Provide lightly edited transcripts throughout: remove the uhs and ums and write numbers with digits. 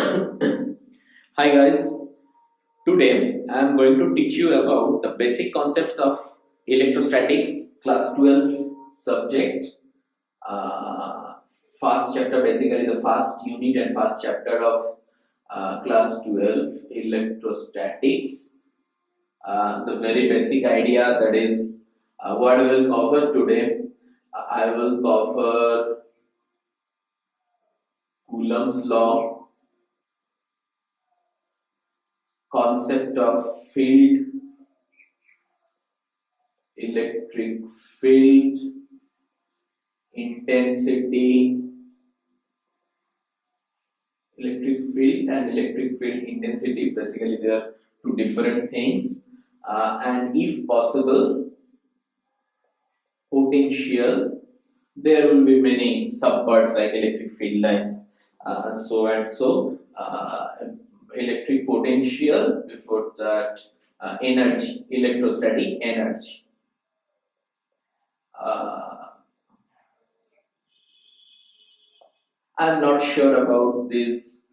Hi guys, today I am going to teach you about the basic concepts of electrostatics class 12 subject, uh, first chapter, basically the first unit and first chapter of class 12 electrostatics. The very basic idea, that is what I will cover today. I will cover Coulomb's law, concept of field, electric field, intensity, electric field and electric field intensity, basically they are two different things, and if possible potential. There will be many subparts like electric field lines, so and so, electric potential, before that energy, electrostatic energy. I'm not sure about these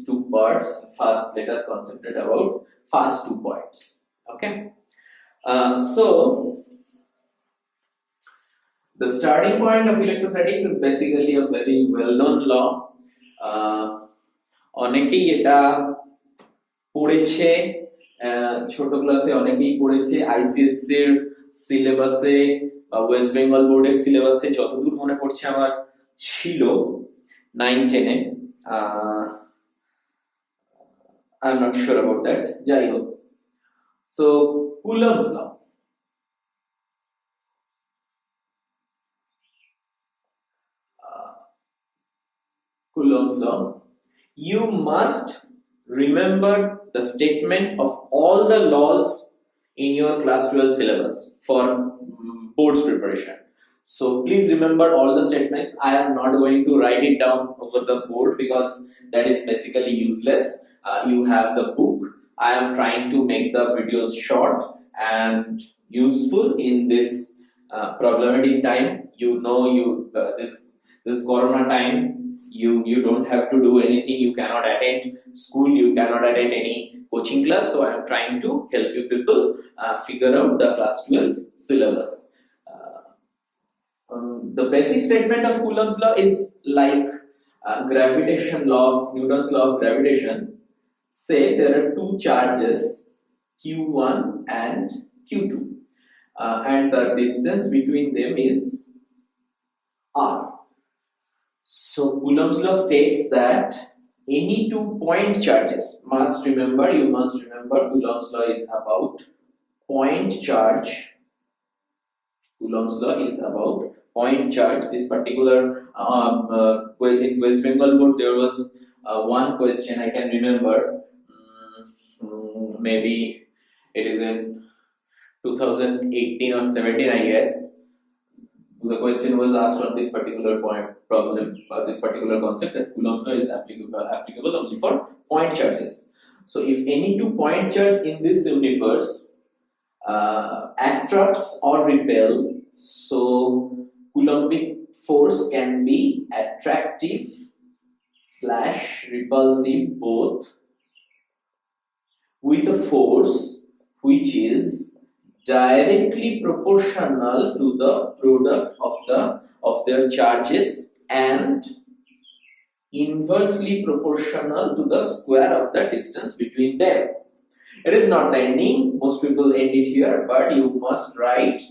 two parts. First, let us concentrate about first 2 points. Okay. So the starting point of electrostatics is basically a very well-known law. অনেকেই এটা পড়েছে, ছোট ক্লাসে অনেকেই পড়েছে, ICSE এর সিলেবাসে বা ওয়েস্ট বেঙ্গল বোর্ডের সিলেবাসে যতদূর মনে পড়ছে আমার ছিল 9-10 এ। I am not sure about that, যাই হোক। So Coulomb's law, Coulomb's law, you must remember the statement of all the laws in your class 12 syllabus for board's preparation. So please remember all the statements. I am not going to write it down over the board because that is basically useless. You have the book. I am trying to make the videos short and useful in this problematic time. You know, this corona time, you don't have to do anything. You cannot attend school, you cannot attend any coaching class, so I am trying to help you people figure out the class 12 syllabus. The basic statement of Coulomb's law is like gravitation law of Newton's law of gravitation. Say there are two charges, q1 and q2, and the distance between them is r. So Coulomb's law states that any 2 point charges, you must remember Coulomb's law is about point charge. Coulomb's law is about point charge. This particular in West Bengal board there was one question I can remember, maybe it is in 2018 or 17, I guess. The question was asked on this particular problem, this particular concept, that Coulomb's law is applicable only for point charges. So if any 2 point charges in this universe attracts or repel, so Coulombic force can be attractive / repulsive both, with a force which is directly proportional to the product of their charges and inversely proportional to the square of the distance between them. It is not the ending, most people end it here, but you must write,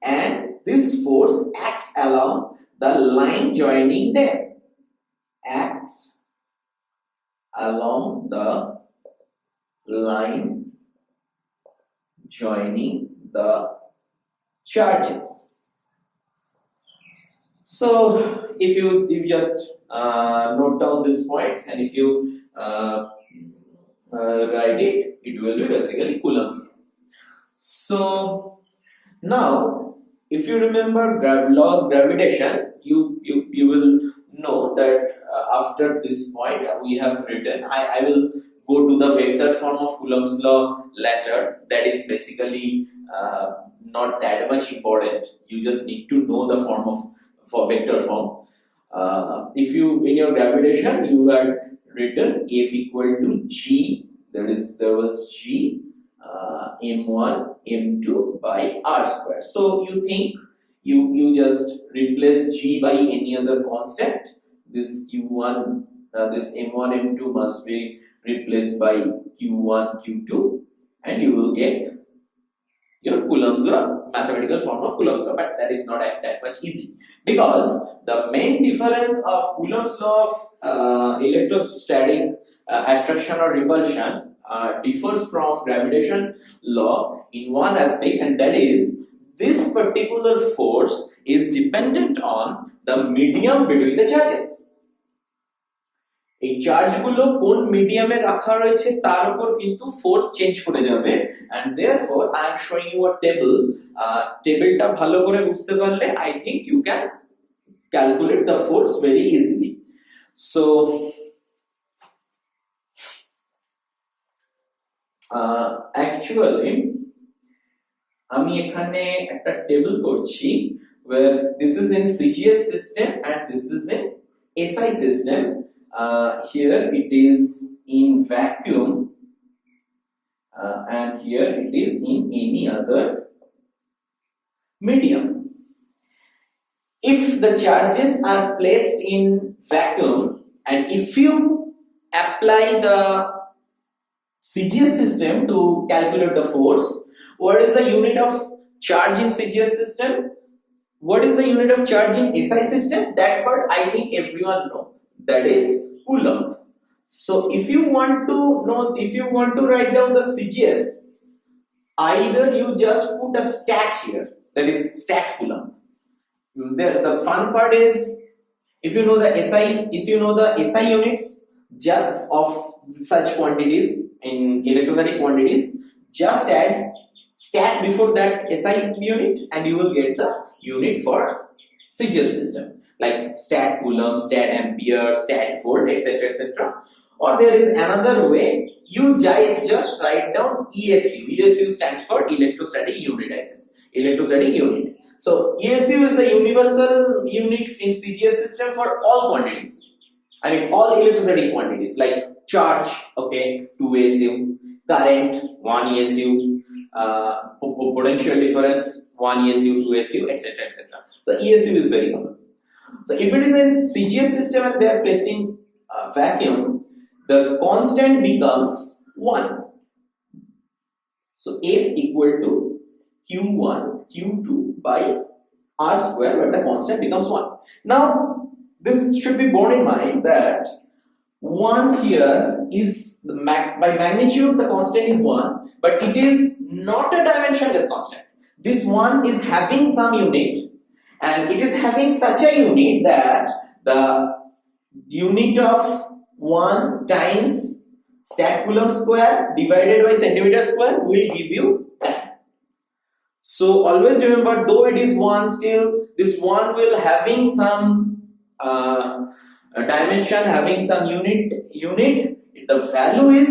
and this force acts along the line joining them. Acts along the line joining the charges. So if you just note down these points, and if you write it, it will be basically Coulomb's law. So now if you remember laws of gravitation, you will know that after this point we have written, I will go to the vector form of Coulomb's law later. That is basically not that much important. You just need to know the form of for vector form. if you in your gravitation you had written F equal to G, there was G m1 m2 by r square. So you think you just replace G by any other constant. This q1 this m1 m2 must be replaced by q1 q2, and you will get your Coulomb's law, mathematical form of Coulomb's law. But that is not that much easy, because the main difference of Coulomb's law of electrostatic attraction or repulsion differs from gravitation law in one aspect, and that is this particular force is dependent on the medium between the charges. এই চার্জগুলো কোন মিডিয়ামে রাখা রয়েছে তার উপর কিন্তু force change করে যাবে, and therefore I am showing you a table. টেবিলটা ভালো করে বুঝতে পারলে I think you can calculate the force very easily. So actually আমি এখানে একটা টেবিল করছি where this is in CGS system and this is in SI system. Here it is in vacuum, and here it is in any other medium. If the charges are placed in vacuum, and if you apply the CGS system to calculate the force, what is the unit of charge in CGS system? What is the unit of charge in SI system? That part I think everyone know. That is Coulomb. So if you want to write down the CGS, either you just put a stat here, that is stat Coulomb. The fun part is if you know the SI units of such quantities in electrostatic quantities, just add stat before that SI unit and you will get the unit for CGS system, like stat Coulomb, stat ampere, stat volt, etc. etc. Or there is another way, you just write down ESU. ESU stands for electrostatic unit, I guess. Electrostatic unit. So ESU is the universal unit in CGS system for all quantities. I mean all electrostatic quantities, like charge, okay, 2 ESU, current 1 ESU, potential difference 1 ESU, 2 ESU, etc. etc. So ESU is very common. So if it is in CGS system and they are placed in vacuum, the constant becomes 1. So F equal to Q1 Q2 by R square, where the constant becomes 1. Now this should be borne in mind that 1 here is by magnitude the constant is 1, but it is not a dimensionless constant. This 1 is having some unit, and it is having such a unit that the unit of 1 times stat Coulomb square divided by centimeter square will give you that. So always remember, though it is 1, still this 1 will having some dimension, having some unit. The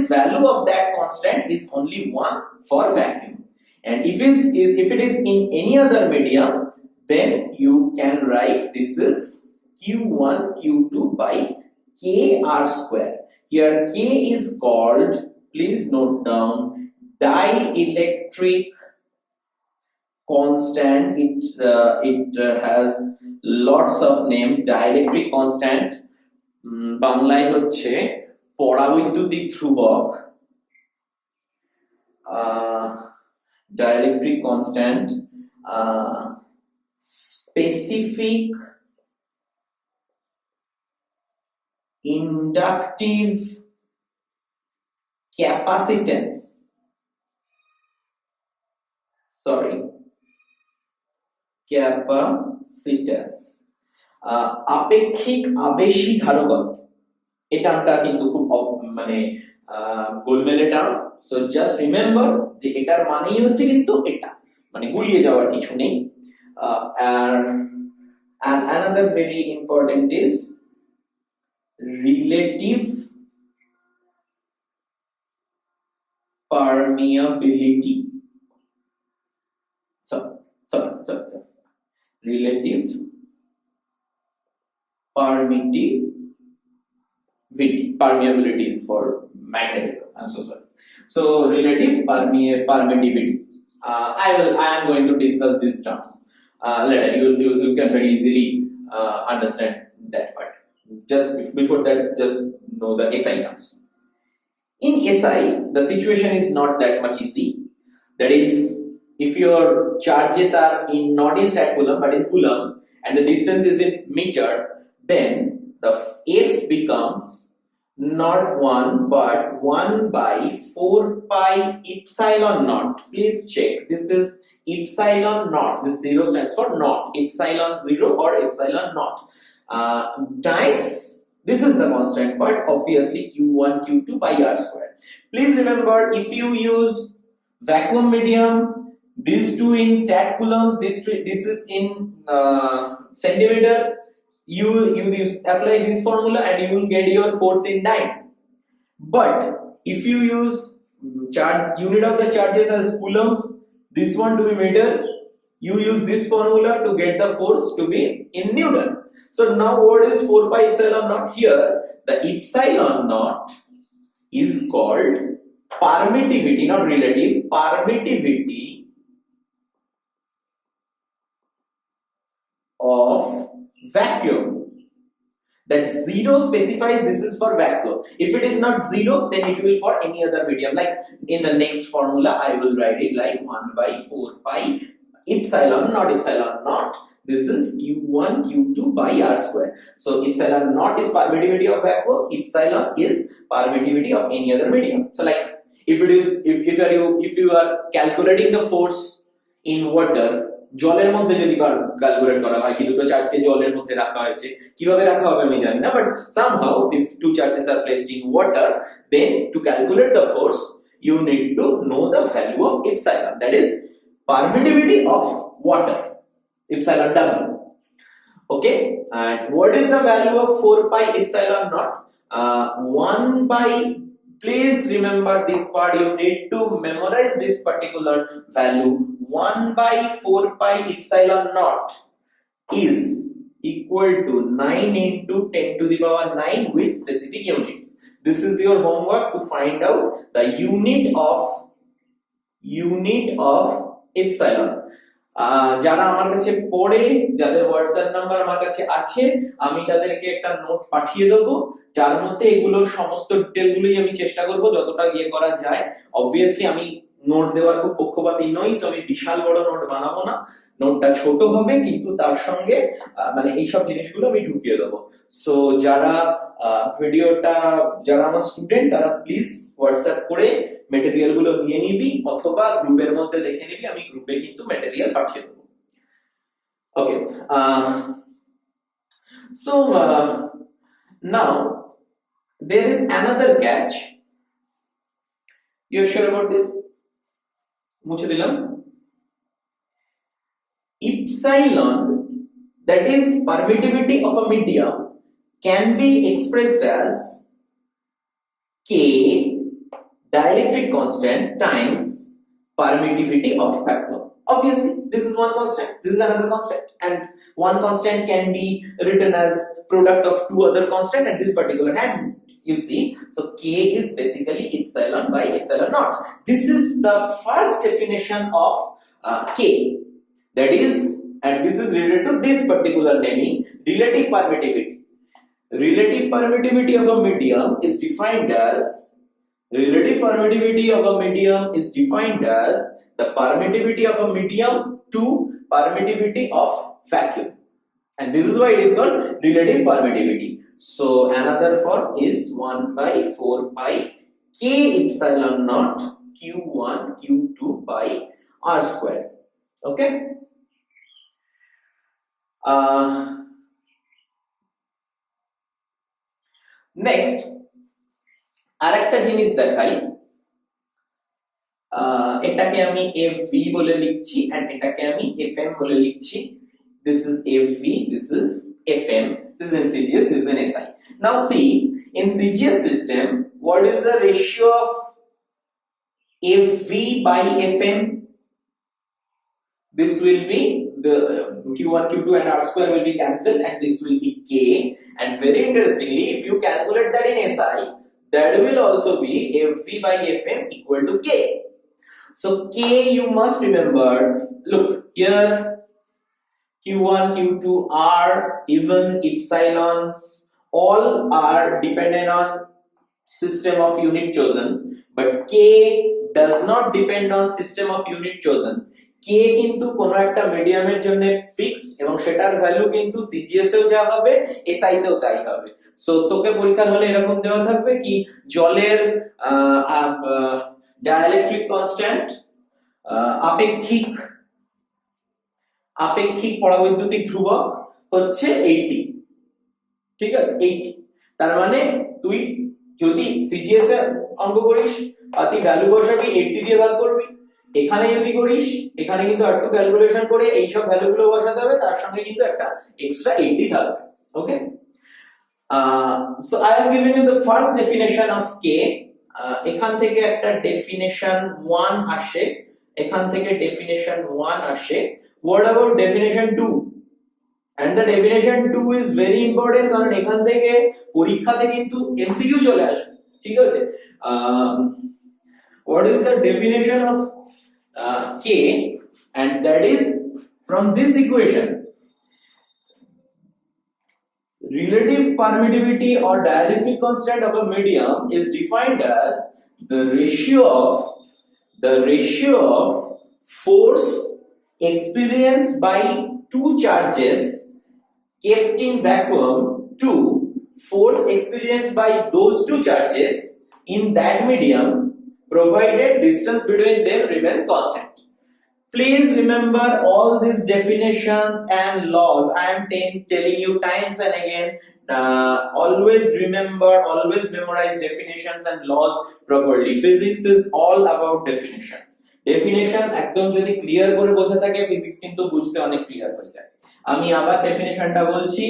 value of that constant is only 1 for vacuum, and if it is in any other medium, then you can write this is Q1 Q2 by K R square. Here K is called, please note down, dielectric constant. It has lots of name. Dielectric constant বাংলায় হচ্ছে পরাবৈদ্যুতিক ধ্রুবক, dielectric constant, specific inductive capacitance, আপেক্ষিক আবেশী ধারকত্ব। এই টার্মটা কিন্তু খুব মানে গোলমেলে term. So just remember যে এটার মানেই হচ্ছে কিন্তু এটা, মানে গুলিয়ে যাওয়ার কিছু নেই। and another very important is relative permeability. Sorry. Relative permeability is for magnetism. I'm so sorry. So relative permittivity. I am going to discuss these terms later. You can very easily understand that part. Just before that, just know the SI terms. In SI, the situation is not that much easy. That is, if your charges are not in stat coulomb but in coulomb, and the distance is in meter, then the F becomes not 1 but 1 by 4 pi epsilon naught. Please check, this is epsilon naught. This 0 stands for naught, epsilon 0 or epsilon naught, times, this is the constant part, obviously q1 q2 by r square. Please remember, if you use vacuum medium, these two in stat coulombs, this is in centimeter, you apply this formula and you will get your force in dyne. But if you use unit of the charges as coulomb, this one to be meter, you use this formula to get the force to be in Newton. So now what is 4 pi epsilon naught? Here the epsilon naught is called permittivity, not relative, permittivity of vacuum. That 0 specifies this is for vacuum. If it is not 0, then it will for any other medium. Like in the next formula, I will write it like 1 by 4 pi epsilon naught. This is q1 q2 by r square. So epsilon naught is permittivity of vacuum, epsilon is permittivity of any other medium. So like if you are calculating the force in water, জলের মধ্যে যদি calculate করা হয় কি দুটো চার্জকে জলের মধ্যে রাখা হয়েছে, কিভাবে রাখা হবে আমি জানি না, but somehow if two charges are placed in water, then to calculate the force you need to know the value of epsilon, that is permittivity of water, epsilon w. Okay, and what is the value of 4 pi epsilon naught? 1 by, please remember this part, you need to memorize this particular value. 1 by 4 pi epsilon naught is equal to 9 into 10 to the power 9 with specific units. This is your homework to find out the unit of epsilon. যারা আমার কাছে পড়ে, যাদের WhatsApp number আমার কাছে আছে, আমি তাদেরকে একটা নোট পাঠিয়ে দেব, যার মধ্যে এগুলোর সমস্ত ডিটেইলগুলোই আমি চেষ্টা করব যতটা করা যায়। অবভিয়াসলি আমি নোট দেওয়ার খুব পক্ষপাতী নই, সো আমি বিশাল বড় নোট বানাবো না, নোটটা ছোট হবে, কিন্তু তার সঙ্গে মানে এই সব জিনিসগুলো আমি ঢুকিয়ে দেবো। সো যারা যারা আমার স্টুডেন্ট, তারা প্লিজ হোয়াটসঅ্যাপ করে মেটেরিয়াল গুলো নিয়ে নিবি, অথবা গ্রুপের মধ্যে দেখে নিবি, আমি গ্রুপে কিন্তু মেটেরিয়াল পাঠিয়ে দেবো। ওকে, so now there is another catch. You're sure about this? মুছে দিলাম। Epsilon, that is permittivity of a medium, can be expressed as K dielectric constant times permittivity of vacuum. Obviously this is one constant, this is another constant, and one constant can be written as product of two other constant at this particular hand, you see. So K is basically epsilon by epsilon naught. This is the first definition of K, that is, and this is related to this particular naming, relative permittivity. Relative permittivity of a medium is defined as the permittivity of a medium to permittivity of vacuum, and this is why it is called relative permittivity. So another form is 1 by 4 pi K epsilon naught q1 q2 by r square. Okay, next আরেকটা জিনিস দেখাই, এটাকে আমি FV বলে লিখছি and এটাকে আমি FM বলে লিখছি. This is FV, this is FM, this is in CGS, this is in SI. Now see, in CGS system, what is the ratio of FV by FM? This will be the q1 q2 and r square will be cancelled and this will be k, and very interestingly if you calculate that in SI that will also be FV by FM equal to k. So k you must remember, look here q1 q2 r even epsilons all are dependent on system of unit chosen, but k does not depend on system of unit chosen. k কিন্তু কোনো একটা মিডিয়ামের জন্য fixed এবং সেটার value কিন্তু CGS এও যা হবে এসআই তেও তাই হবে। সো তোকে পরীক্ষার হলে এরকম দেওয়া থাকবে কি জলের ডাইইলেকট্রিক কনস্ট্যান্ট আপেক্ষিক আপেক্ষিক পরাবৈদ্যুতিক ধ্রুবক হচ্ছে 80, ঠিক আছে 80। তার মানে তুই যদি সিজিএস এর অঙ্ক করিস তুই ভ্যালু বসাবি 80 দিয়ে ভাগ করবি, এখানে যদি করিস এখানে কিন্তু একটু ক্যালকুলেশন করে এই সব ভ্যালুগুলো বসাতে হবে, তার সঙ্গে কিন্তু একটা এক্সট্রা 80 থাকবে। ওকে, so I have given you the first definition of k. এখান থেকে একটা ডেফিনেশন 1 আসে, এখান থেকে ডেফিনেশন 1 আসে। What about definition 2? And the definition 2 is very important কারণ এখান থেকে পরীক্ষাতে কিন্তু এমসিকিউ চলে আসবে, ঠিক আছে। What is the definition of k? And that is from this equation. Relative permittivity or dielectric constant of a medium is defined as the ratio of force experienced by two charges kept in vacuum to force experienced by those two charges in that medium provided distance between them remains constant. Please remember all these definitions and laws. I am telling you times and again, always remember, always memorize definitions and laws properly. Physics is all about definition. Definition একদম যদি clear করে বোঝা থাকে physics কিন্তু বুঝতে অনেক clear হয়ে যায়। আমি আবার ডেফিনিশনটা বলছি,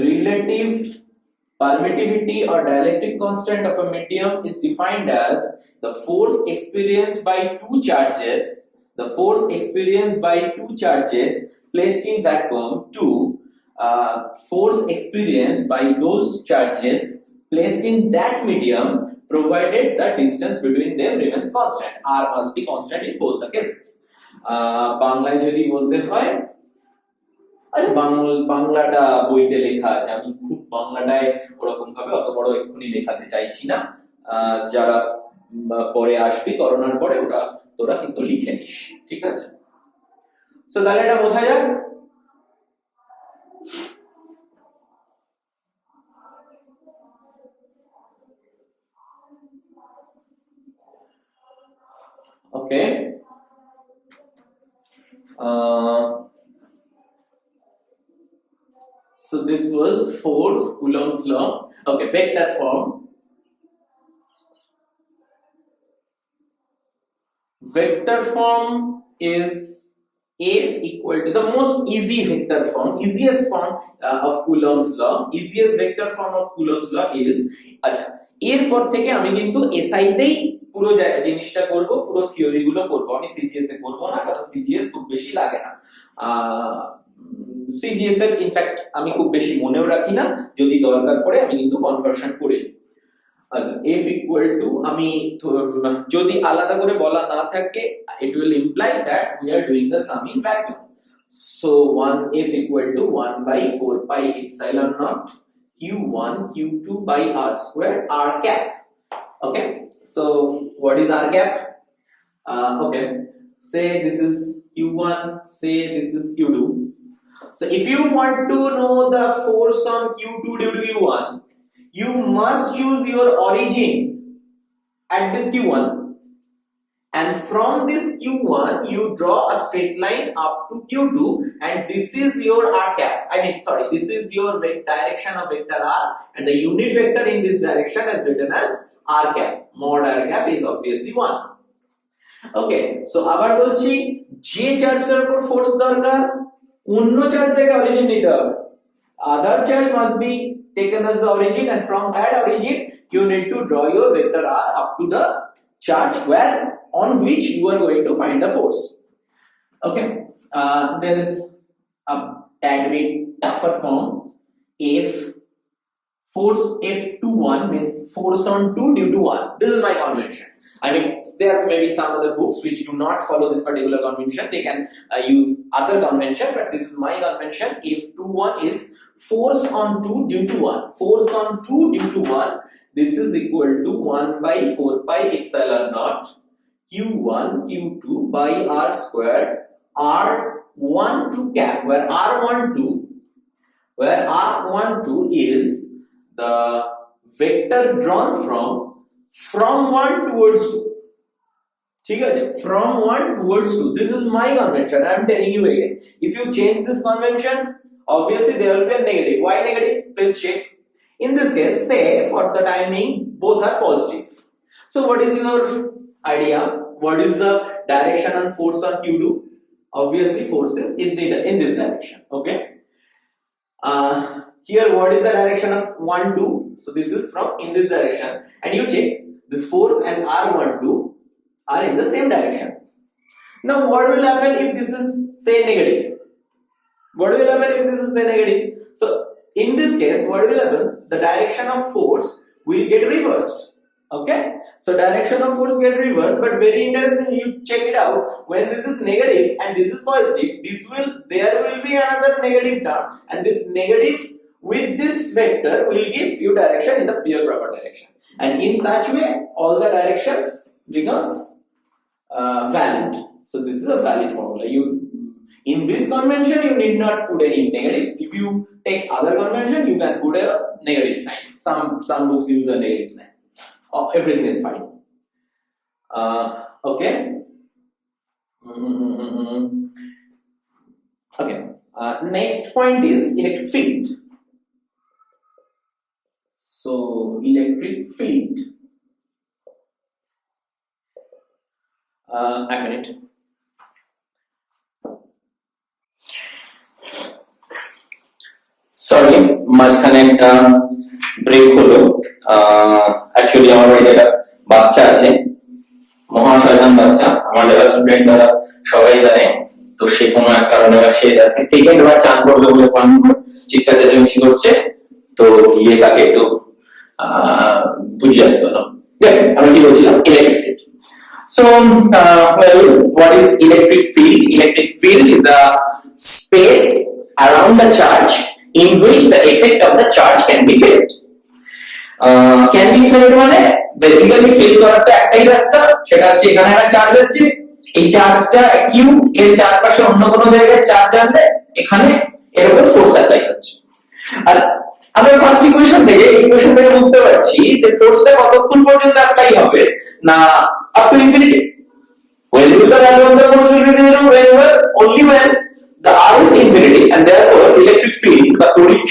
relative permittivity or dielectric constant of a medium is defined as the force experienced by two charges placed in vacuum to force experienced by those charges placed in that medium provided the distance between them remains constant. R must be constant in both the cases. বাংলায় যদি বলতে হয়, আচ্ছা বাংলাটা বইতে লেখা আছে, আমি খুব বাংলাটায় ওরকম ভাবে অত বড় এক্ষুনি লেখাতে চাইছি না, যারা পরে আসবি করোনার পরে ওটা তোরা কিন্তু লিখে নিস, ঠিক আছে। সো তাহলে এটা বোঝা যাক। ওকে, so this was force, Coulomb's law. Okay, vector form. Vector form is F equal to the most easy vector form, easiest form of Coulomb's law. Easiest vector form of Coulomb's law is, আচ্ছা এরপর থেকে আমি কিন্তু SI তেই পুরো জিনিসটা করব, পুরো থিওরি গুলো করব, আমি সিজিএস এ করব না কারণ সিজিএস খুব বেশি লাগে না। সিজিএস এর ইনফ্যাক্ট আমি খুব বেশি মনেও রাখি না, যদি দরকার পড়ে আমি কিন্তু কনভার্সন করে নিই। F equal to, আমি যদি আলাদা করে বলা না থাকে it will imply that we are doing the sum in vacuum. So 1 F equal to 1 by 4 pi epsilon naught q1 q2 by r square r cap. Okay, so what is r cap? Okay, say this is q1, say this is q2. So if you want to know the force on q2 due to q1, you must choose your origin at this q1, and from this q1 you draw a straight line up to q2, and this is your r cap. This is your direction of vector r, and the unit vector in this direction is written as r cap. Mod r cap is obviously 1. Okay, so আবার বলছি, যে চার্জের উপর force দরকার অন্য charge থেকে origin নিতে হবে। Other charge must be taken as the origin, and from that origin you need to draw your vector r up to the charge where on which you are going to find the force. Okay, there is a tad bit tougher form. If force F to 1 means force on 2 due to 1. This is my convention. I mean, there may be some other books which do not follow this particular convention. They can use other convention, but this is my convention. F to 1 is force on 2 due to 1. Force on 2 due to 1. This is equal to 1 by 4 pi epsilon naught Q1 Q2 by R squared R1 to cap, where R12 is the vector drawn from 1 towards 2. From 1 towards 2. This is my convention. I am telling you again. If you change this convention, obviously there will be a negative. Why negative? Please check. In this case, say for the time being, both are positive. So what is your idea? What is the direction and force on Q2? Obviously force is in this direction. Okay. Here what is the direction of 1 2? So this is from in this direction, and you check this force and R12 are in the same direction. Now what will happen if this is say negative? So in this case, what will happen? The direction of force will get reversed. Okay, so direction of force get reversed, but very interesting, you check it out. When this is negative and this is positive, there will be another negative term, and this negative with this vector will give you direction in the pure proper direction, and in such way all the directions becomes valid. So this is a valid formula. In this convention you need not put any negative. If you take other convention, you can put a negative sign. Some books use a negative sign. Everything is fine. Okay. Okay. Next point is electric field. So electric field. A minute. Sorry, মাঝখানে একটা break হলো। Actually আমার বাড়িতে একটা বাচ্চা আছে, মহাশয়তান বাচ্চা, আমার যারা স্টুডেন্ট তারা সবাই জানে। তো সে কোনো এক কারণে সে আজকে সেকেন্ড বার চান করবে বলে চিৎকার চেঁচামেচি করছে, তো গিয়ে তাকে একটু বুঝিয়ে আসতে হলো। আমি কি বলছিলাম? Electric field. So, what is electric field? Electric field is a space around the charge in which the effect of the charge can be felt. Can be felt মানে বেসিক্যালি ফিল করার তো একটাই রাস্তা, সেটা হচ্ছে এখানে একটা চার্জ আছে, এই চার্জটা কিউ এর চারপাশে অন্য কোনো জায়গায় চার্জ আনলে এখানে এর উপর ফোর্স অ্যাপ্লাই হচ্ছে। আর আমরা ফার্স্ট ইকুয়েশন থেকে বুঝতে পারছি যে ফোর্সটা কতক্ষণ পর্যন্ত অ্যাপ্লাই হবে না, up to infinity. When will the value of the force will be zero? Only when the R is infinity, and therefore electric field, the তড়িৎ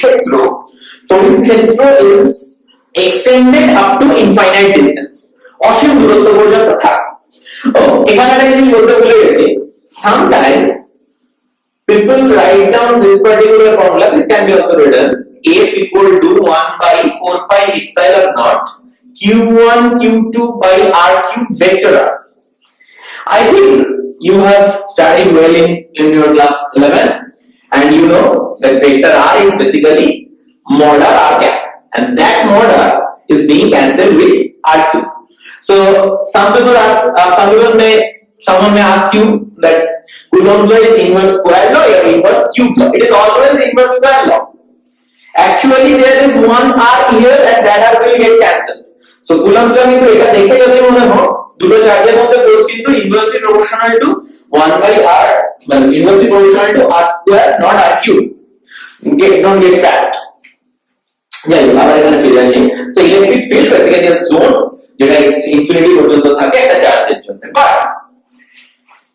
ক্ষেত্র is extended up to infinite distance. অসীম দূরত্ব পর্যন্ত থাকে। এখানে একটা জিনিস বলতে ভুলে গেছি, sometimes people write down this particular formula. This can be also written F equal to 1 by 4 pi epsilon naught Q1 Q2 by R cube vector R. I think you have studied well in your class 11, and you know that vector R is basically mod R cap, and that mod R is being cancelled with R cube. So someone may ask you that Coulomb's law is inverse square law or inverse cube law. It is always inverse square law. Actually there is one R here, and that R will get cancelled. So Coulomb's law কিন্তু এটা দেখে যদি মনে হয় দুটো চার্জের মধ্যে force কিন্তু inversely proportional to 1 by R, মানে inversely proportional to R square not R cube. Don't get trapped. যাই হোক, আবার এখানে ফিরে আসি। সো ইলেকট্রিক ফিল্ড বেসিক্যালি এ জোন যেটা ইনফিনিটি পর্যন্ত থাকে একটা চার্জের জন্য। But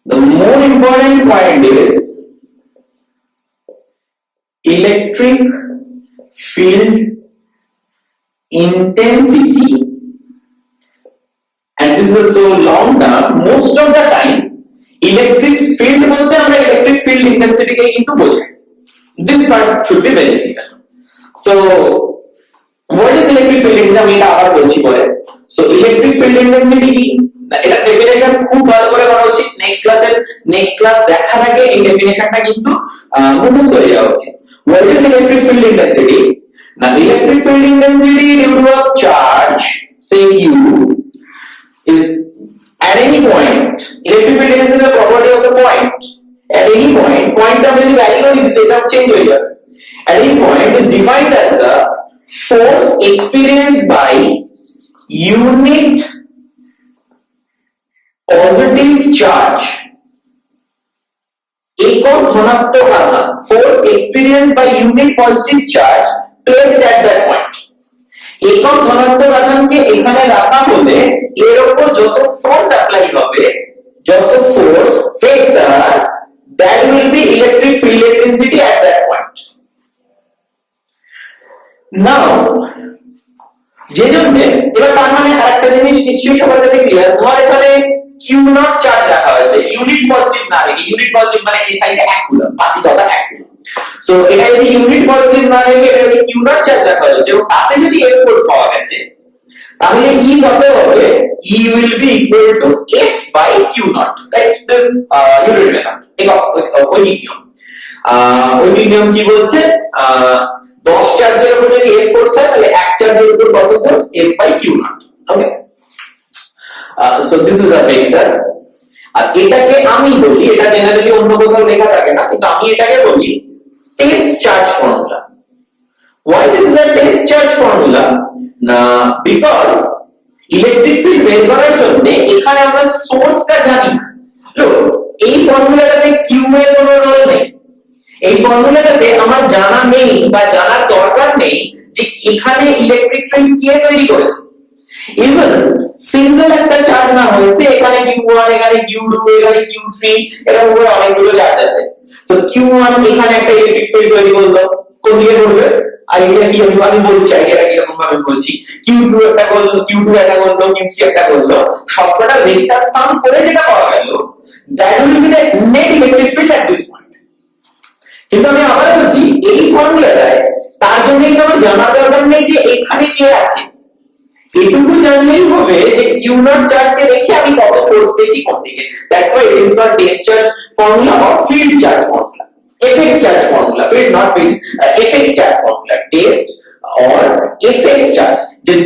the more important point is electric field intensity, and this is so long term. Most of the time electric field bolte amra electric field intensity ke kintu bojhai. This part should be very clear. So what is electric field intensity? আমি এটা আবার বলছি পরে। So electric field intensity কি, এটা definition খুব next class দেখার আগে এই ডেফিনেশনটা কিন্তু মুখস্থ হয়ে যাওয়া উচিত। What is electric field intensity? Now electric field intensity due to a charge say Q is at any point. Electric field intensity is the property of the point. At any point of any value of the change হয়ে যাবে। At any point is defined as the force experienced by unit positive charge একক ধনাত্মক আধান force experienced by unit positive charge placed at that point। একক ধনাত্মক আধানকে এখানে রাখা হলে এর উপর যত ফোর্স অ্যাপ্লাই হবে, যত force vector, that will be electric field intensity at that point। Now যে জন্য এবার তার মানে আরেকটা জিনিস নিশ্চয়ই সবার কাছে ক্লিয়ার, ধর এখানে কিউ নট চার্জ রাখা হয়েছে, ইউনিট পজিটিভ না রেখে, ইউনিট পজিটিভ মানে এই সাইডে 1 কুলম্ব, বাকি কথা 1 কুলম্ব। সো এটা যদি ইউনিট পজিটিভ না রেখে এটা যদি কিউ নট চার্জ রাখা হয়েছে এবং তাতে যদি এফ ফোর্স পাওয়া গেছে, তাহলে ই কত হবে? E will be equal to F by q naught. Right, this unit method ঐকিক নিয়ম কি বলছে? 10 চার্জের উপর যদি এফ ফোর্স হয় তাহলে 1 চার্জের উপর কত force? F by q naught. Okay, so this is a vector. আর এটাকে আমি বলি, এটা জেনারেলি অন্য কোথাও লেখা থাকে না, কিন্তু আমি এটাকে বলি test charge formula. Why this is a test charge formula? না, because ইলেকট্রিক ফিল্ড বের করার জন্য এখানে আমরা সোর্সটা জানি না। লোক, এই ফর্মুলাটাতে কিউ এর কোনো রোল নেই। এই ফর্মুলাটাতে আমার জানা নেই বা জানার দরকার নেই যে এখানে ইলেকট্রিক ফিল্ড কে তৈরি করেছে। ইভেন সিঙ্গেল একটা চার্জ না হয়েছে, এখানে Q1, এখানে Q2, এখানে Q3, এর উপরে অনেকগুলো চার্জ আছে। সো Q1 এখানে একটা ইলেকট্রিক ফিল্ড তৈরি করলো, কোন দিকে করবে? আইডিয়া কি আমি বলছি, আইডিয়াটা কি রকম ভাবে বলছি। Q2 একটা করলো, Q2 একটা করলো, Q3 একটা করলো, সবকটা ভেক্টর সাম করে যেটা পাওয়া গেল, that will be the net electric field at this point। কিন্তু আমি আবার বলছি এই ফর্মুলাটায় তার জন্য কিন্তু আমার জানার দরকার নেই যে এখানে কে আছে, এটুকু জানলেই হবে যে কিউ নট চার্জকে রেখে আমি কত ফোর্স পেয়েছি কোন দিকে। That's why it is called test charge formula or field charge formula, effect charge formula, field not field, effect charge formula, test or effect charge.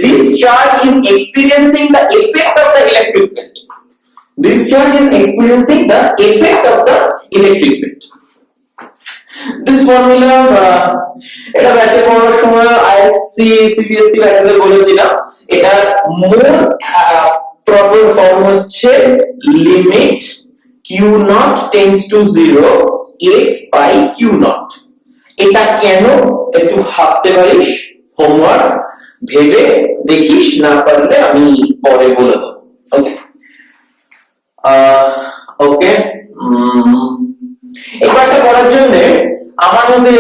This charge is experiencing the effect of the electric field. This charge is experiencing the effect of the electric field. This formula এটা ব্যাচে পড়ার সময় ISC CBSE ব্যাচে বলেছিলাম, এটা more proper form হচ্ছে limit q naught tends to 0 F by q naught. এটা কেন একটু ভাবতে পারিস, হোমওয়ার্ক ভেবে দেখিস, না পারলে আমি পরে বলে দেবো। ওকে ওকে, এবারটা করার জন্য আমার মধ্যে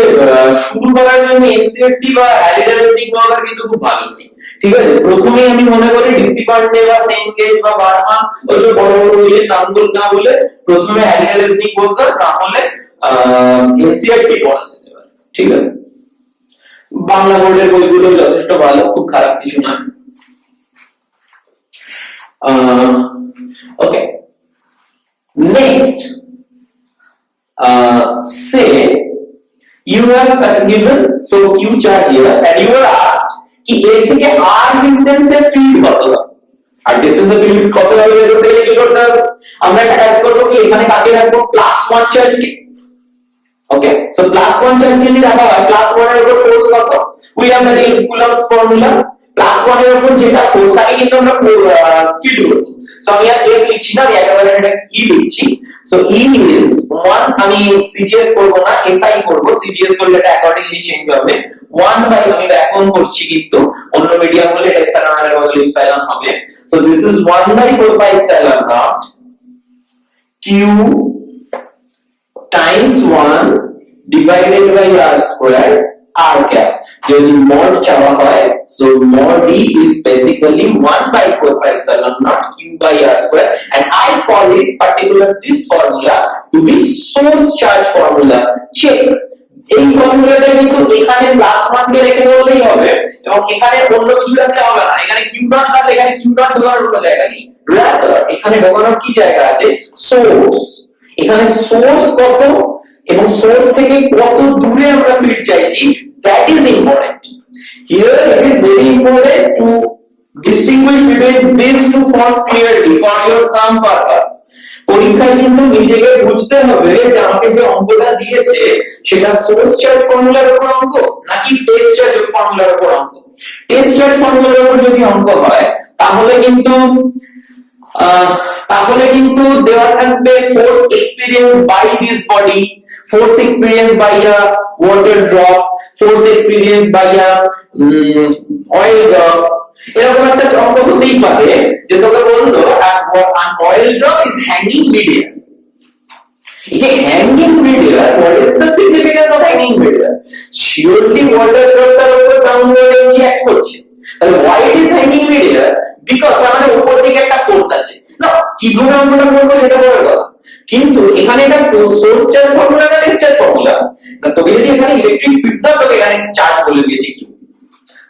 শুরু করার জন্য এনসিইআরটি বা অ্যালিডারেসিং ওয়ার্কার কিন্তু খুব ভালো নেই। ঠিক আছে, প্রথমেই আমি মনে করি ডিসি পান্ডে বা সেনগেজ বা বার্মা ওইসব বড় বড় বইয়ের নামগুলো না বলে প্রথমে অ্যালিডারেসিং ওয়ার্কার, না হলে এনসিইআরটি পড়া যেতে পারে। ঠিক আছে, বাংলা বোর্ডের বইগুলো যথেষ্ট ভালো, খুব খারাপ কিছু না। ওকে, next say you have given so q charge here and you are asked কি এর থেকে r distance এ ফিল্ড কত হবে, আর ডিসটেন্স এ ফিল্ড কত হবে বের করতে গেলে কি করতে হবে? আমরা একটা কাজ করব কি, এখানে কাকে রাখবো? +1 চার্জ কে। ওকে, সো +1 চার্জ যদি রাখা হয়, +1 এর উপর ফোর্স কত? We have the Coulomb's formula, +1 এর উপর যেটা ফোর্স থাকে কিন্তু আমরা ফিল্ড করব। সো আমি আর f লিখছি না, আমি একেবারে এটা e লিখছি। সো e is 1, আমি cgs করব না, si করব। cgs করলে এটা অ্যাকর্ডিংলি চেঞ্জ হবে। 1 বাই, আমি ভ্যাকুয়াম করছি কিন্তু অন্য মিডিয়াম হলে এটা এপসাইলন r এর বদলে এপসাইলন হবে। So this is 1 by 4 pi epsilon naught q times 1 divided by r square r cap। যদি মড চাওয়া হয়, so mod e is basically 1 by 4 pi epsilon naught q by r square, and I call it particular this formula to be source charge formula. Check, এই ফর্মুলাটা কিন্তু এখানে +1 কে রেখে বললেই হবে এবং এখানে অন্য কিছু রাখলে হবে না, এখানে কিউ নট রাখলে এখানে কিউ নট ঢোকানোর কোনো জায়গা নেই, রাদার এখানে ঢোকানোর কি জায়গা আছে, সোর্স। এখানে সোর্স কত এবং সোর্স থেকে কত দূরে আমরা ফিল্ড চাইছি, that is important. Here it is very important to distinguish between these two forms clearly for your sum purpose. পরীক্ষায় কিন্তু নিজেকে বুঝতে হবে যে আমাকে যে অঙ্কটা দিয়েছে সেটা সোর্স চার্জ ফর্মুলার উপর অঙ্ক নাকি টেস্ট চার্জ ফর্মুলার উপর অঙ্ক। টেস্ট চার্জ ফর্মুলার উপর যদি অঙ্ক হয় তাহলে কিন্তু দেওয়া থাকবে force experience by this body, force experienced by a water drop, force experienced by a oil drop। এরকম একটা অঙ্ক হতেই পারে যে তোকে বললো an oil drop is hanging midair। এই যে hanging midair, what is the significance of hanging midair? Surely water drop তার উপর downward energy act করছে, তাহলে why it is hanging midair? Because আমাদের উপর দিকে একটা ফোর্স আছে না, কিভাবে আমরা করবো সেটা বড় কথা, কিন্তু এখানে এটা সোর্স চার্জ ফর্মুলা না টেস্ট চার্জ ফর্মুলা না, তোকে যদি এখানে ইলেকট্রিক ফিল্ড দাও তোকে এখানে চার্জ বলে দিয়েছে কিউ।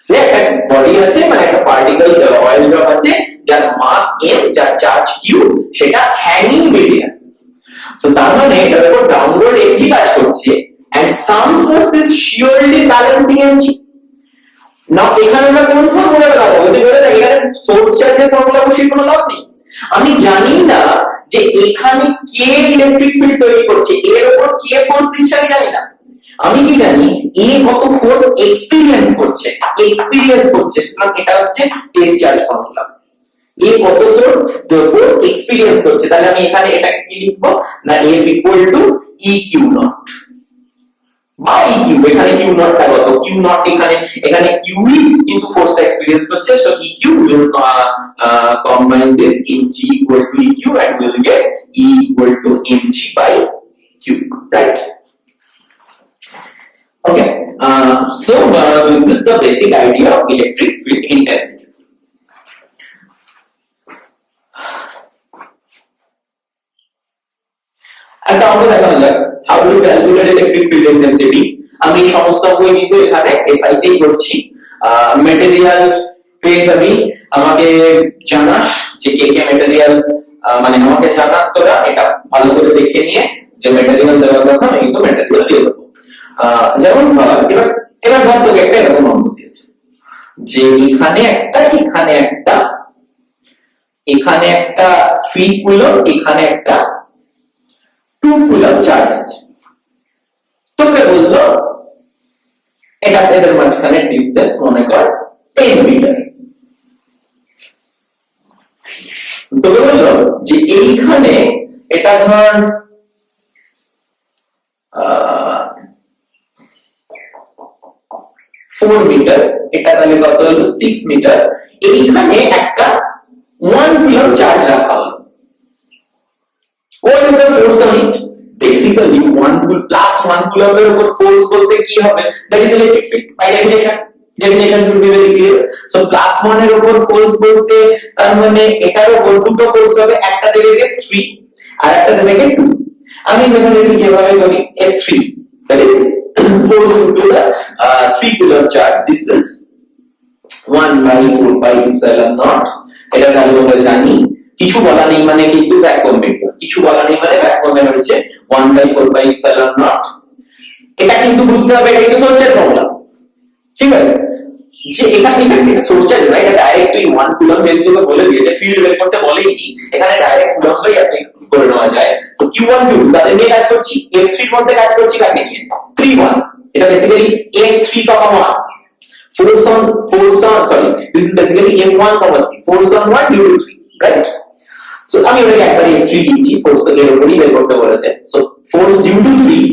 সে একটা বডি আছে মানে একটা পার্টিকেল অয়েল ড্রপ আছে যার মাস m যার চার্জ q, সেটা হ্যাঙ্গিং মিডিয়াম। সো তার মানে এটার উপর ডাউনওয়ার্ড এনার্জি কাজ করছে and some force is surely balancing energy। না এখানে আমরা কোন ফর্মুলা লাগাবো, যদি বলে না এখানে সোর্স চার্জের ফর্মুলা বসিয়ে কোনো লাভ নেই। আমি জানি না যে এখানে কে ইলেকট্রিক ফিল্ড তৈরি করছে, এর উপর কে ফোর্স দিচ্ছে আমি জানি না। আমি কি জানি এ কত ফোর্স এক্সপেরিয়েন্স করছে, সুতরাং এটা হচ্ছে টেস্ট চার্জ ফর্মুলা। এ কত ফোর্স এক্সপেরিয়েন্স করছে, তাহলে আমি এখানে এটাকে কি লিখবো না F = EQ নট বা EQ। এখানে Q নটটা কত, Q নট এখানে Q ই কিন্তু ফোর্সটা এক্সপেরিয়েন্স করছে, so EQ will combine this mg = EQ and we'll get E = mg by Q, right? Okay, so this is the basic idea of electric field intensity. একটা অঙ্ক দেখানো যাক, how to calculate electric field intensity। আমি সমস্ত বই কিন্তু এখানে SI তেই করছি। ম্যাটেরিয়াল পেয়ে যাবি, আমাকে জানাস যে কে কে ম্যাটেরিয়াল মানে আমাকে জানাস তোরা, এটা ভালো করে দেখে নিয়ে যে ম্যাটেরিয়াল দেওয়ার কথা আমি কিন্তু ম্যাটেরিয়াল দিয়ে দেবো। যেমন এবার ধর তোকে একটা এরকম অঙ্ক দিয়েছে যে এখানে একটা 3 কুলম, এখানে একটা 2 কুলম চার্জ আছে। তোকে বললো এটা এদের মাঝখানে ডিসটেন্স মনে কর 10 মিটার। তোকে বললো যে এইখানে এটা ধর 4 মিটার, এটা তাহলে কত হলো 6 মিটার। এইখানে একটা 1 কুলম চার্জ রাখা হলো। What is the force on it? Basically 1 coulomb এর উপর ফোর্স বলতে কি হবে, that is electric field by definition should be very clear। So +1 এর উপর ফোর্স বলতে তার মানে এটার উপর দুটো ফোর্স হবে, একটা দেবে 3 আর একটা দেবে 2। আমি এখানে এটি কিভাবে করি, F3 that is force into the 3 coulomb charge, this is 1/4πε0। এটা তাহলে আমরা জানি, কিছু বলা নেই মানে কিন্তু ভ্যাকুয়াম মেটেরিয়াল, কিছু বলা নেই মানে ভ্যাকুয়ামে হচ্ছে 1/4πε0। এটা কিন্তু বুঝতে হবে, এটা কিন্তু সোর্স চার্জ ফর্মুলা, ঠিক আছে? যে এটা ইনফ্যাক্ট এটা সোর্স চার্জ না, এটা ডাইরেক্ট 1 কুলম যেহেতু বলে দিয়েছে, ফিল্ড বের করতে বলেইনি, এখানে ডাইরেক্ট কুলমসই অ্যাপ্লাই করে নেওয়া যায়। সো Q1 Q2 তাদের নিয়ে কাজ করছি, F3 এর মধ্যে কাজ করছি কাকে নিয়ে, 3 1। এটা basically F3, 1 force on sorry, this is basically F1, 3 force on 1 due to 3, right? So আমি এটাকে একবার F3 দিচ্ছি, ফোর্স তো এর উপরই বের করতে বলেছে। So force due to 3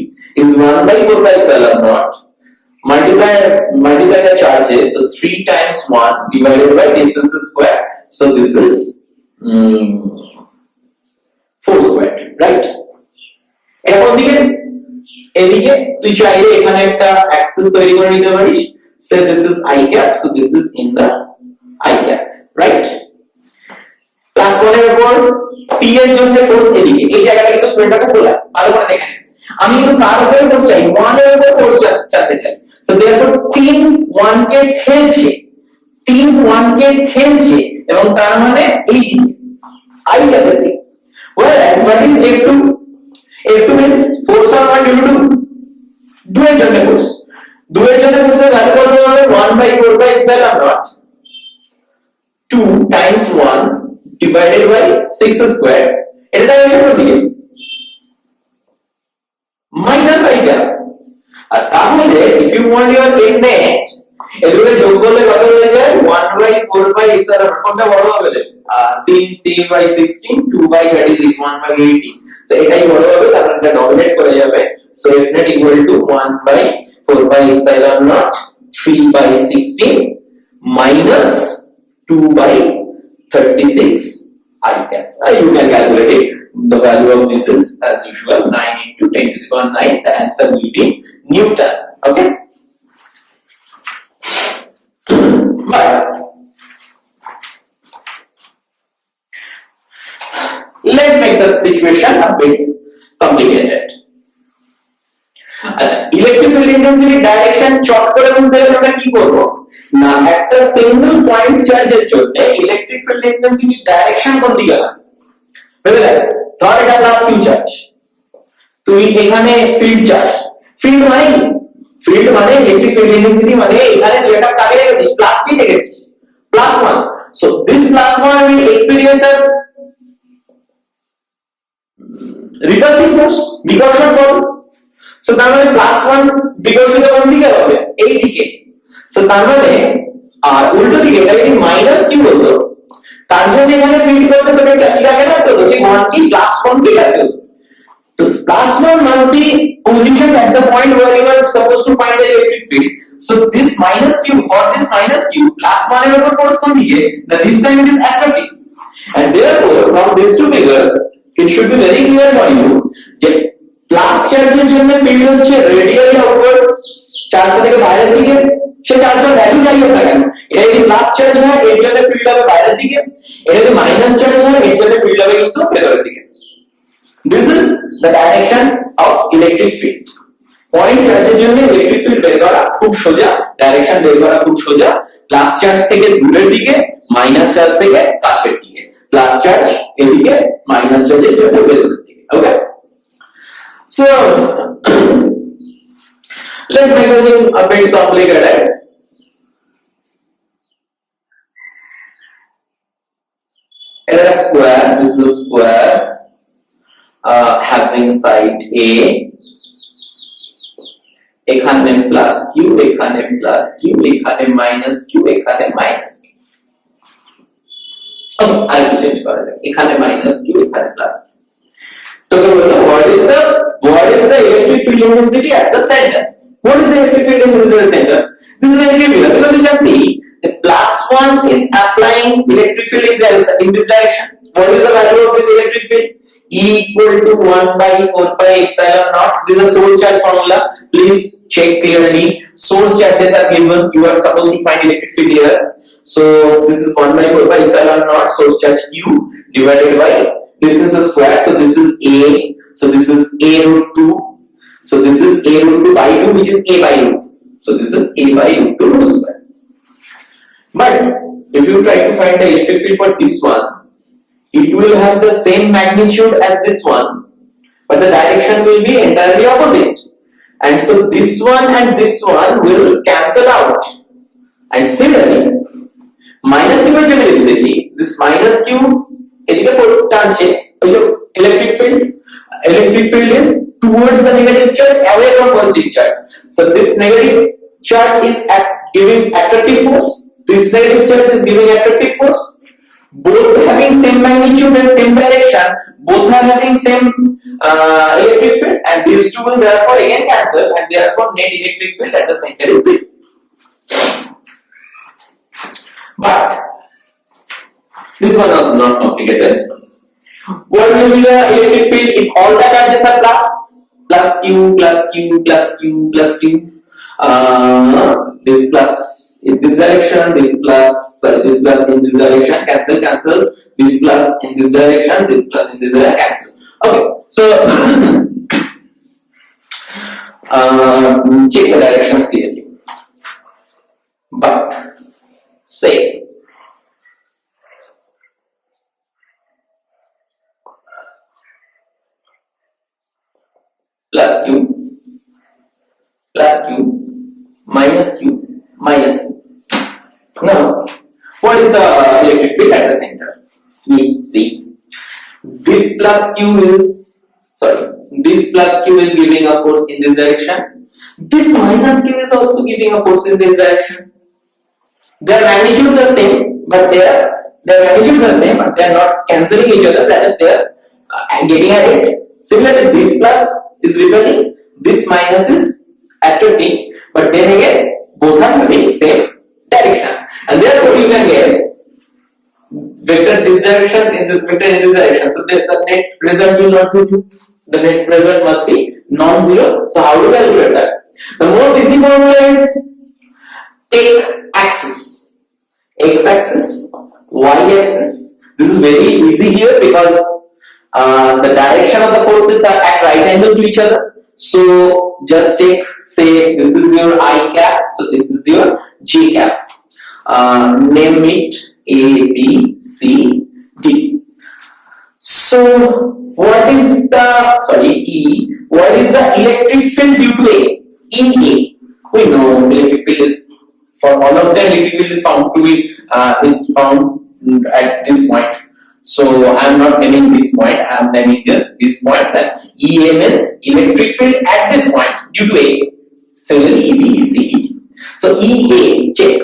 is 1/4πε0 multiply the charges, so 3 times 1 divided by distance square, so this is 4 squared, right? এটা কোন দিকে, এদিকে। তুই চাইলে এখানে একটা অ্যাক্সিস তৈরি করে নিতে পারিস, say this is I cap, so this is in the I cap, right? +1 এর উপর 3 এর জন্য ফোর্স এদিকে, এই জায়গাটা কিন্তু স্টুডেন্টটা খুব বলা ভালো করে দেখেন। আমি কিন্তু কার উপরে ফোর্স চাই, 1 এর উপর ফোর্স চাইতে চাই। সো देयरफॉर 3 1 কে ঠেলছে, তিন 1 কে ঠেলছে এবং তার মানে এই I ডাবল দিক whereas what is F2? F2 means force on what due to 2 এর জন্য ফোর্স 2 এর জন্য ফোর্সের ভ্যালু কত হবে 1/4 by epsilon naught 2 times 1 divided by 6 square এটা ডাইরেকশন কোন দিকে মাইনাস I টা আর তাহলে if you want your F net এগুলো যোগ করলে কত হয়ে যায় 1/4 by epsilon কোনটা বড় হবে 3/16 2/36 1/80 so এটাই বড় হবে তারপর এটা ডমিনেট করে যাবে so F net equal to 1/4 by epsilon naught 3/16 minus 2/36 I can you can calculate it the value of this is as usual 9 into 10 to the power 9 the answer will be Newton okay but let's make the situation a bit complicated আচ্ছা electric field intensity direction চট করে বুঝতে গেলে আমরা কি করব না একটা সিঙ্গেল পয়েন্ট চার্জের জন্য ইলেকট্রিক ফিল্ড ইন্টেন্সিটি ডাইরেকশন কোন দিকে হবে বুঝলে ধর এটা প্লাস কিউ চার্জ তুই এখানে ফিল্ড চার্জ ফিল্ড মানে কি ফিল্ড মানে ইলেকট্রিক ফিল্ড ইন্টেন্সিটি মানে এখানে তুই এটা কাকে রেখেছিস প্লাস কি রেখেছিস plus 1 so this plus 1 will experience a repulsive force বিকর্ষণ বল so তার মানে প্লাস 1 বিকর্ষিত কোন দিকে হবে এই দিকে so তার মানে আর উল্টো দিকে এটা যদি মাইনাস কিউ হতো তার জন্য এখানে ফিল্ড করতে তোকে কি রাখতে হতো সেই 1 কি প্লাস 1 কি রাখতে হতো তো plus 1 must be positioned at the point where you are supposed to find the electric field so this minus q for this minus q plus 1 এর উপর ফোর্স কোন দিকে that this time it is attractive and therefore from these two figures it should be very clear for you যে plus চার্জের জন্য field হচ্ছে radially outward charge থেকে বাইরের দিকে সে চার্জের ভ্যালু যাই হোক না কেন এটা যদি প্লাস চার্জ হয় এর জন্য ফিল্ড হবে বাইরের দিকে এটা যদি মাইনাস চার্জ হয় এর জন্য ফিল্ড হবে কিন্তু ভেতরের দিকে this is the direction of electric field point চার্জের জন্য ইলেকট্রিক ফিল্ড বের করা খুব সোজা ডাইরেকশন বের করা খুব সোজা প্লাস চার্জ থেকে দূরের দিকে মাইনাস চার্জ থেকে কাছের দিকে প্লাস চার্জ এদিকে মাইনাস চার্জের জন্য ভেতরের দিকে ওকে so let's make the thing a bit complicated it is a square this is a square having side A এখানে প্লাস কিউ এখানে প্লাস কিউ এখানে মাইনাস কিউ এখানে মাইনাস কিউ আর একটু চেঞ্জ করা যাক এখানে মাইনাস কিউ এখানে plus তো বললো what is the electric field intensity at the center what is the electric field intensity at the center this is very clear because you can see the plus 1 is applying electric field in this direction what is the value of this electric field E equal to 1/4 pi epsilon naught. This is a source charge formula. Please check clearly. Source charges are given. You are supposed to find electric field here. So this is 1/4 pi epsilon naught. Source charge Q divided by distance square. So this is A. So this is A root 2. So this is A root 2 by 2, which is A by root. So this is A by root 2 whole square. But if you try to find the electric field for this one, it will have the same magnitude as this one but the direction will be entirely opposite and so this one and this one will cancel out and similarly minus q এর জন্য যদি দেখি this minus q এদিকে টানছে ওই যে electric field is towards the negative charge away from positive charge so this negative charge is giving attractive force this negative charge is giving attractive force both having same magnitude and same direction both are having same electric field and these two will therefore again cancel and therefore net electric field at the center is 0 but this one is not complicated what will be the electric field if all the charges are plus q plus q plus q plus q this plus in this direction this plus in this direction cancel this plus in this direction this plus in this direction cancel okay so check the directions clearly but say Now, what is the electric field at the center? You see, this plus q is giving a force in this direction. This minus q is also giving a force in this direction. Their magnitudes are same, but they are not cancelling each other. Rather, they are getting at it. Similarly, this plus is repelling, this minus is attracting, but then again, both are having same direction, and therefore you can guess vector this direction in this vector in this direction. So the net result will not be zero. The net result must be non-zero. So how to calculate that? The most easy formula is take axis, x-axis, y-axis. This is very easy here because the direction of the forces are at right angle to each other. So just take, say, this is your I cap, so this is your J cap. Name it A, B, C, D. So what is the E? What is the electric field due to A? EA. We know electric field is, for all of them, electric field is found to be found at this point. So I am not naming this point, I am naming just these points, and EA means electric field at this point due to A. Similarly, EB, EC, ED. So EA, check.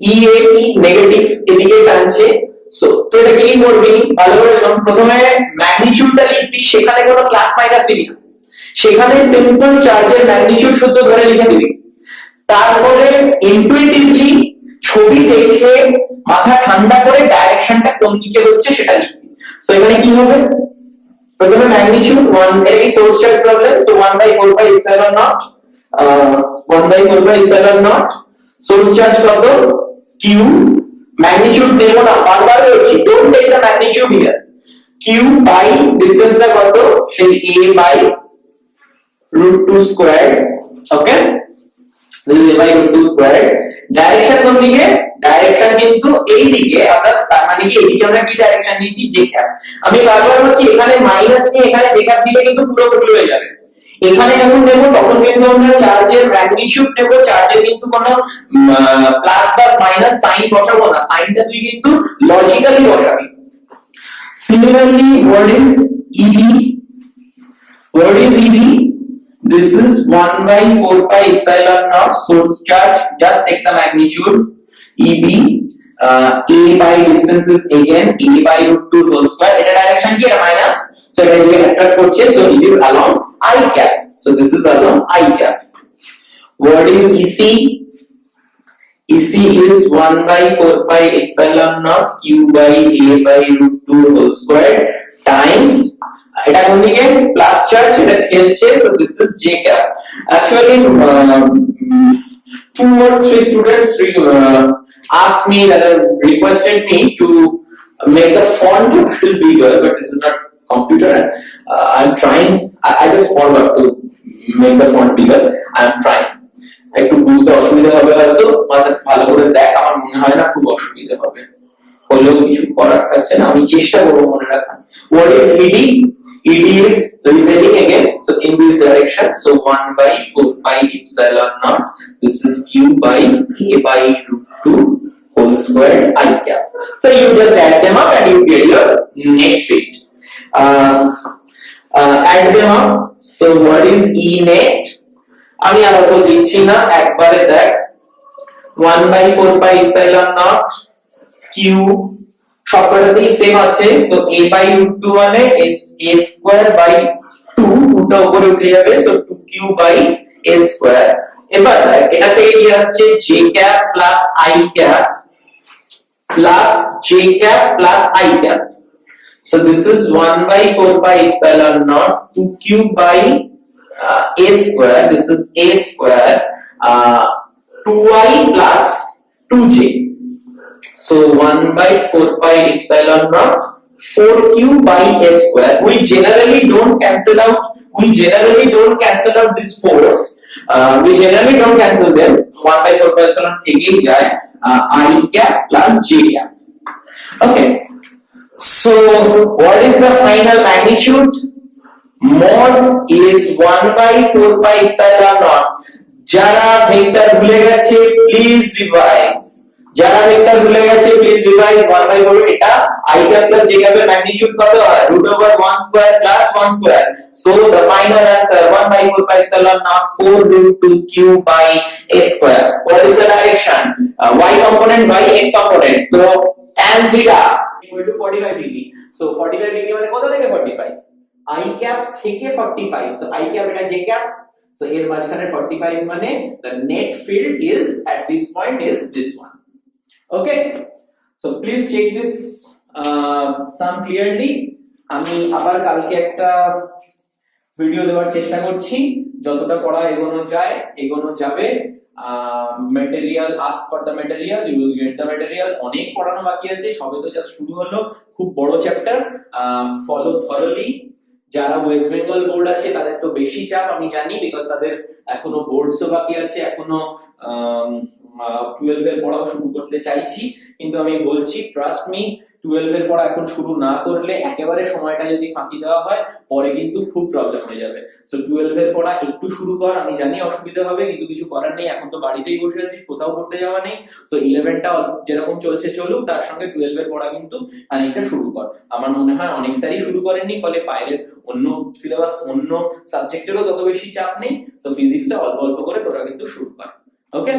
EA কি negative এদিকে টানছে, so তো এটা কি করবি ভালো করে শোন। প্রথমে ম্যাগনিটিউডটা লিখবি, সেখানে কোনো প্লাস মাইনাস দিবি না, সেখানে সিম্পল চার্জের ম্যাগনিটিউড শুদ্ধ ধরে লিখে দিবি। তারপরে ইনটুইটিভলি ছবি দেখে মাথা ঠান্ডা করে ডাইরেকশনটা কোন দিকে হচ্ছে সেটা লিখবি। সো এখানে কি হবে, প্রথমে ম্যাগনিটিউড 1, এটা কি source charge problem, so 1/4 pi epsilon naught, 1/4 pi epsilon naught. Source charge কত, q, ম্যাগনিটিউড নেব না, বারবার বলছি, don't take the magnitude here. q by ডিসটেন্সটা কত, সেই a by √2 square. Okay, this is a by √2 square. Direction কোন দিকে, ডাইরেকশন কিন্তু এই দিকে, অর্থাৎ তার মানে কি এইদিকে আমরা কি ডাইরেকশন নিয়েছি, j ক্যাপ। আমি বারবার বলছি এখানে মাইনাস নিয়ে এখানে j ক্যাপ দিলে কিন্তু পুরো ভুল হয়ে যাবে। এখানে যখন নেব তখন কিন্তু আমরা চার্জের ম্যাগনিটিউড নেব, চার্জের কিন্তু কোনো প্লাস বা মাইনাস সাইন বসাবো না, সাইনটা তুই কিন্তু logically বসাবি। Similarly, what is EB? What is EB? This is 1/4 pi epsilon naught source charge. Just take the magnitude EB. A by distance is again A by √2 whole square. Eta direction ki eta minus, so এটা দিকে attract করছে, so it is along I cap. So this is along I cap. What is EC? EC is 1/4 pi epsilon naught q by A by √2 whole square times, এটা কোন দিকে plus charge, এটা খেলছে, so this is J cap. Actually 2 or 3 students asked me, rather requested me to make the font a little bigger, but this is not computer. I'm trying. I just forgot to make the font bigger. I'm trying. একটু বুঝতে অসুবিধা হবে হয়তো, মাথা ভালো করে দেখ, আমার মনে হয় না খুব অসুবিধা হবে, হলেও কিছু করার থাকছে না, আমি চেষ্টা করব মনে রাখা। What is ED? ED is repelling again, so in this direction, so 1/4 pi epsilon naught, this is q by A by √2 whole square I cap. So you just add them up and you get your net field. Add them up, so what is E net? আমি আর তো লিখছি না, একবারে দেখ, 1/4 pi epsilon naught q সবকটাতেই same আছে, so a by √2 মানে a square by 2, 2টা উপরে উঠে যাবে, so 2q by a square। এবার এটাতে কি আসছে, j cap plus I cap plus j cap plus I cap, so this is 1/4 pi epsilon naught 2q by a square, this is a square, 2i plus 2j, so 1/4 pi epsilon naught 4q by a square. We generally don't cancel out this force, we generally don't cancel them, 1/4 pi epsilon থেকেই যায়, I cap plus j cap. Okay, so what is the final magnitude? Mod is 1/4 pi epsilon naught. যারা vector ভুলে গেছে please revise, যারা vector ভুলে গেছে please revise. 1/4 এটা I cap plus j cap এর ম্যাগনিটিউড কত হয়? √1 square plus 1 square. So the final answer 1/4 pi epsilon naught 4 √2q by a square. What is the direction? Y component by x component. So tan theta equal to 45 degree. So 45 degree মানে কত থেকে 45? I cap থেকে 45. So I cap এটা j cap. So এর মাঝখানে 45 মানে the net field is at this point is this one. Okay, so please check this sum clearly. আমি আবার কালকে একটা ভিডিও দেওয়ার চেষ্টা করছি, যতটা পড়া এগোনো যাবে। Material, ask for the material, you will get the material. অনেক পড়ানো বাকি আছে, সবে তো জাস্ট শুরু হলো, খুব বড় চ্যাপ্টার। Follow thoroughly. যারা ওয়েস্ট বেঙ্গল বোর্ড আছে তাদের তো বেশি চাপ আমি জানি, বিকজ তাদের এখনো বোর্ডসও বাকি আছে, এখনো 12 এর পড়াও শুরু করতে চাইছি, কিন্তু আমি বলছি ট্রাস্ট মি, 12 এর পড়া এখন শুরু না করলে একেবারে সময়টা যদি ফাঁকি দেওয়া হয় পরে কিন্তু খুব প্রবলেম হয়ে যাবে। সো 12 এর পড়া একটু শুরু কর, আমি জানি অসুবিধা হবে কিন্তু কিছু করার নেই, এখন তো বাড়িতেই বসে আছিস, কোথাও করতে যাওয়া নেই। সো 11টা যেরকম চলছে চলুক, তার সঙ্গে 12 এর পড়া কিন্তু খানিকটা শুরু কর। আমার মনে হয় অনেক স্যারই শুরু করেননি, ফলে বাইরের অন্য সিলেবাস, অন্য সাবজেক্টেরও তত বেশি চাপ নেই। সো ফিজিক্সটা অল্প অল্প করে তোরা কিন্তু শুরু কর। ওকে।